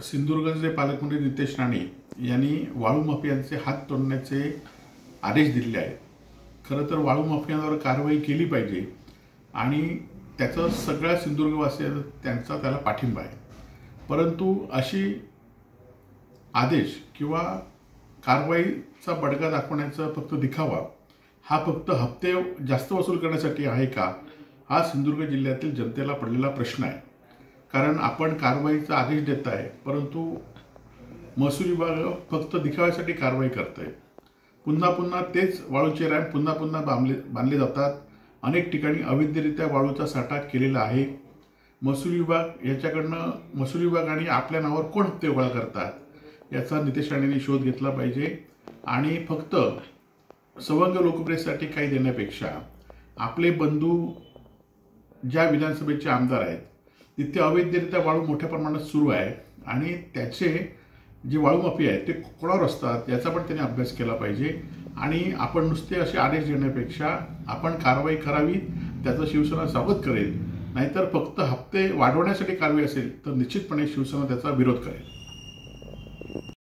सिंधुदुर्गचे पालकमंत्री नितेश राणे यांनी वाळू माफियांचे हात तोडण्याचे आदेश दिलेले आहेत। खरं तर वाळू माफियांवर कारवाई केली पाहिजे आणि त्याचा सगळ्या सिंधुदुर्गवासियांचा त्याला पाठिंबा आहे। परंतु अशी आदेश किंवा कारवाईचा बडगा दाखवण्याचा फक्त दिखावा हा फक्त हप्ते जास्त वसूल करण्यासाठी आहे का, हा सिंधुदुर्ग जिल्ह्यातील जनतेला पडलेला प्रश्न आहे। कारण आपण कारवाईचा आदेश देत आहे, परंतु महसूल विभाग फक्त दिखाव्यासाठी कारवाई करतोय। पुन्हा पुन्हा तेच वाळूचे रॅम्प पुन्हा पुन्हा बांधले जातात। अनेक ठिकाणी अवैधरित्या वाळूचा साठा केलेला आहे। महसूल विभाग आणि आपल्या नावावर कोण हप्ते गोळा करतात याचा नितेश राणेंनी शोध घेतला पाहिजे आणि फक्त सवंग लोकप्रियतेसाठी काही देण्यापेक्षा आपले बंधू ज्या विधानसभेचे आमदार आहेत तिथे अवैधरित्या वाळू मोठ्या प्रमाणात सुरू आहे आणि त्याचे जे वाळू माफिया आहेत ते कोणावर असतात याचा पण त्यांनी अभ्यास केला पाहिजे। आणि आपण नुसते असे आदेश देण्यापेक्षा आपण कारवाई करावी, त्याचा शिवसेना स्वागत करेल। नाहीतर फक्त हप्ते वाढवण्यासाठी कारवाई असेल तर निश्चितपणे शिवसेना त्याचा विरोध करेल।